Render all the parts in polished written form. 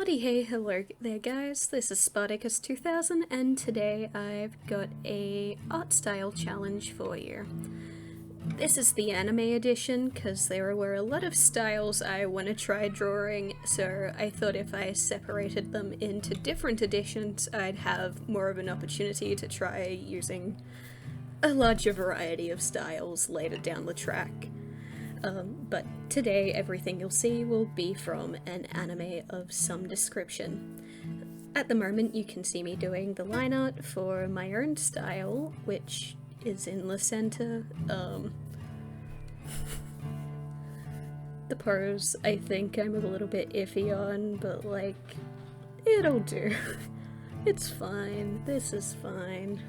Howdy hey, hello there guys, this is Spartacus2000 and today I've got a art style challenge for you. This is the anime edition because there were a lot of styles I want to try drawing, so I thought if I separated them into different editions I'd have more of an opportunity to try using a larger variety of styles later down the track. But today everything you'll see will be from an anime of some description. At the moment you can see me doing the line art for my own style, which is in the center. The pose I think I'm a little bit iffy on, but like, it'll do. It's fine. This is fine.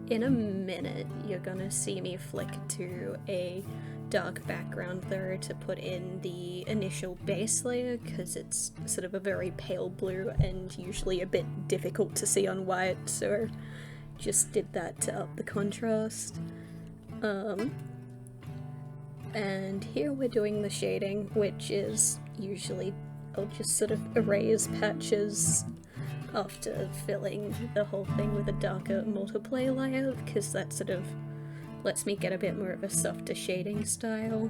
In a minute, you're gonna see me flick to a dark background though to put in the initial base layer, because it's sort of a very pale blue and usually a bit difficult to see on white, so just did that to up the contrast. And here we're doing the shading, which is usually I'll just sort of erase patches after filling the whole thing with a darker multiply layer, because that sort of lets me get a bit more of a softer shading style.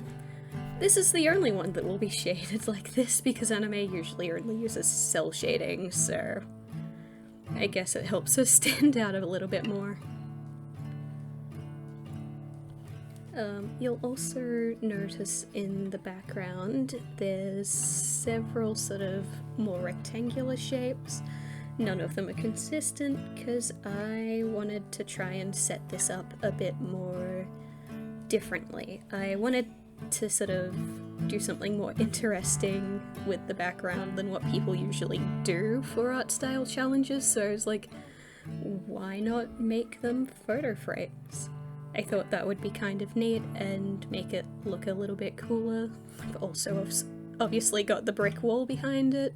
This is the only one that will be shaded like this because anime usually only uses cell shading, so I guess it helps us stand out a little bit more. You'll also notice in the background there's several sort of more rectangular shapes. None of them are consistent because I wanted to try and set this up a bit more differently. I wanted to sort of do something more interesting with the background than what people usually do for art style challenges, so I was like, why not make them photo frames? I thought that would be kind of neat and make it look a little bit cooler. I've also obviously got the brick wall behind it.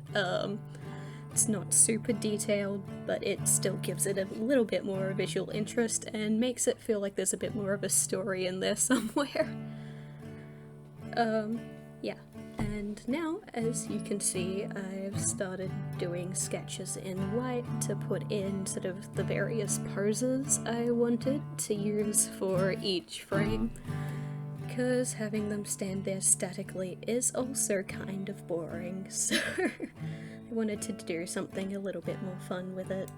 It's not super detailed, but it still gives it a little bit more visual interest and makes it feel like there's a bit more of a story in there somewhere. Yeah. And now, as you can see, I've started doing sketches in white to put in sort of the various poses I wanted to use for each frame, because having them stand there statically is also kind of boring, so I wanted to do something a little bit more fun with it.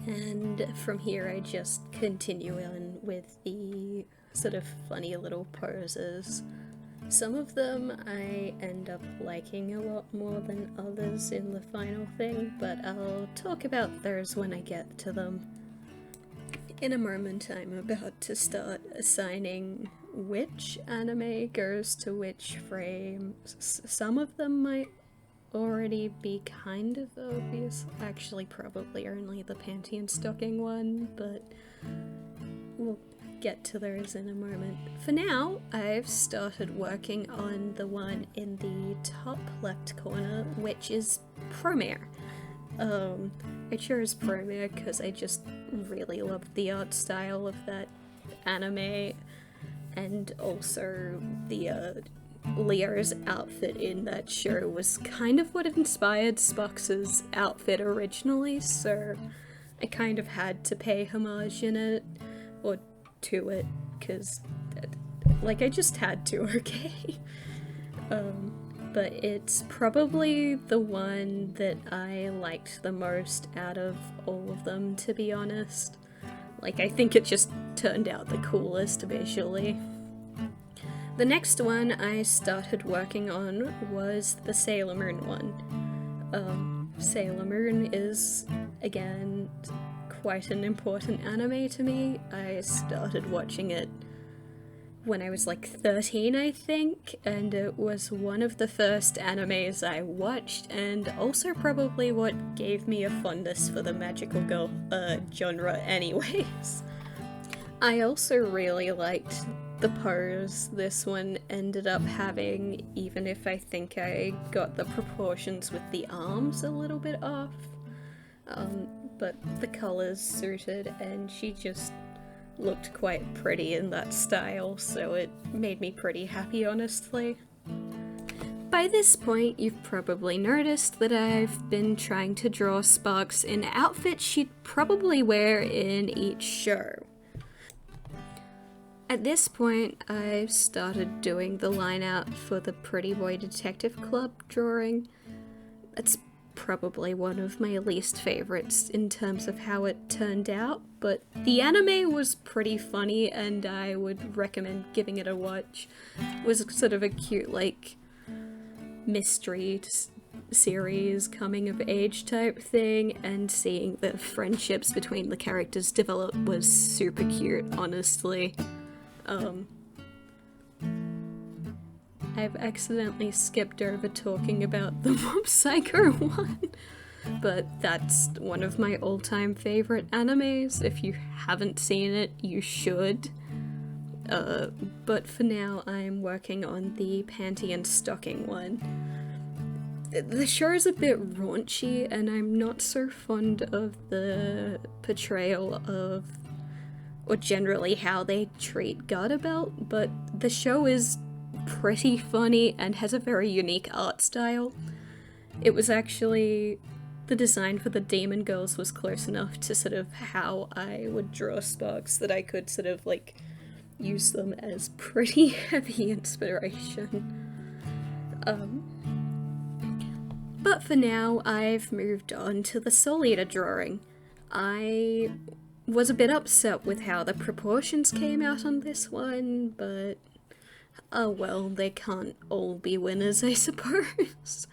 And from here I just continue on with the sort of funny little poses. Some of them I end up liking a lot more than others in the final thing, but I'll talk about those when I get to them. In a moment I'm about to start assigning which anime goes to which frame. Some of them might already be kind of obvious, actually probably only the Panty and Stocking one, but we'll get to those in a moment. For now, I've started working on the one in the top left corner, which is Promare. I chose Promare because I just really loved the art style of that anime, and also the Leo's outfit in that show was kind of what inspired Spox's outfit originally, so I kind of had to pay homage in it, or to it, because like I just had to, okay? But it's probably the one that I liked the most out of all of them, to be honest. Like, I think it just turned out the coolest visually. The next one I started working on was the Sailor Moon one. Sailor Moon is, again, quite an important anime to me. I started watching it when I was like 13, I think, and it was one of the first animes I watched, and also probably what gave me a fondness for the magical girl genre anyways. I also really liked the pose this one ended up having, even if I think I got the proportions with the arms a little bit off. But the colours suited, and she just looked quite pretty in that style, so it made me pretty happy, honestly. By this point, you've probably noticed that I've been trying to draw Sparks in outfits she'd probably wear in each show. At this point, I've started doing the line out for the Pretty Boy Detective Club drawing. It's probably one of my least favorites in terms of how it turned out, but the anime was pretty funny and I would recommend giving it a watch. It was sort of a cute, like, mystery series, coming of age type thing, and seeing the friendships between the characters develop was super cute, honestly. I've accidentally skipped over talking about the Mob Psycho one, but that's one of my all-time favorite animes. If you haven't seen it, you should. But for now, I'm working on the Panty and Stocking one. The show is a bit raunchy, and I'm not so fond of the portrayal of, or generally how they treat Garter Belt, but the show is pretty funny and has a very unique art style. It was actually, the design for the Demon Girls was close enough to sort of how I would draw Sparks that I could sort of like use them as pretty heavy inspiration. But for now, I've moved on to the Soul Eater drawing. I was a bit upset with how the proportions came out on this one, but oh well, they can't all be winners, I suppose.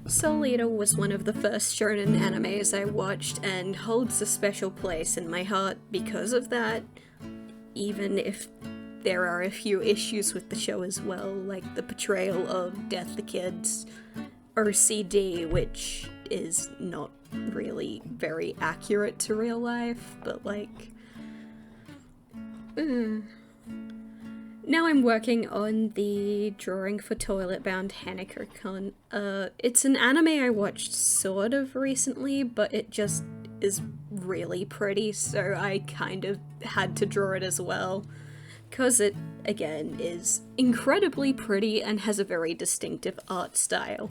Soul Eater was one of the first shonen animes I watched and holds a special place in my heart because of that, even if there are a few issues with the show as well, like the portrayal of Death the Kid's OCD, which is not really very accurate to real life, but like... Now I'm working on the drawing for Toilet Bound Hanako-Kun. It's an anime I watched sort of recently, but it just is really pretty, so I kind of had to draw it as well. Because it, again, is incredibly pretty and has a very distinctive art style.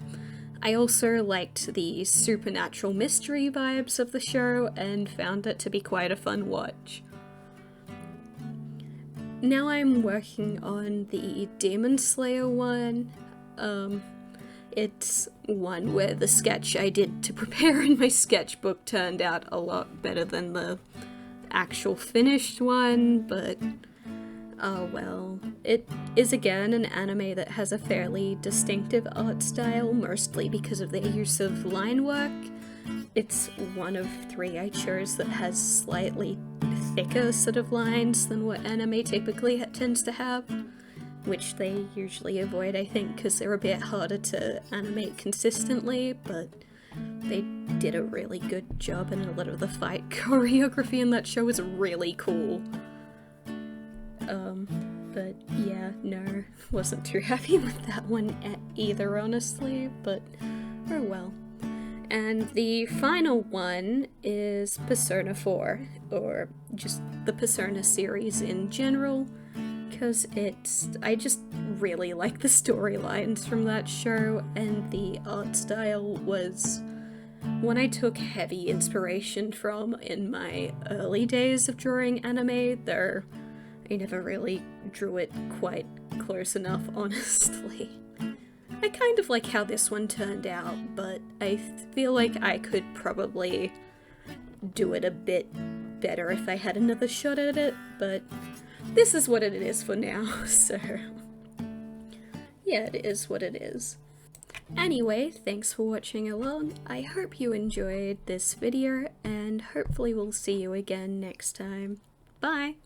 I also liked the supernatural mystery vibes of the show and found it to be quite a fun watch. Now I'm working on the Demon Slayer one. It's one where the sketch I did to prepare in my sketchbook turned out a lot better than the actual finished one, but oh well. It is again an anime that has a fairly distinctive art style, mostly because of their use of line work. It's one of 3 I chose that has slightly thicker sort of lines than what anime typically tends to have, which they usually avoid, I think, because they're a bit harder to animate consistently, but they did a really good job, and a lot of the fight choreography in that show is really cool. But yeah, no, wasn't too happy with that one either, honestly, but oh well. And the final one is Persona 4, or just the Persona series in general, because I just really like the storylines from that show, and the art style was one I took heavy inspiration from in my early days of drawing anime, though I never really drew it quite close enough, honestly. I kind of like how this one turned out, but I feel like I could probably do it a bit better if I had another shot at it, but this is what it is for now, so yeah, it is what it is. Anyway, thanks for watching along. I hope you enjoyed this video, and hopefully we'll see you again next time. Bye!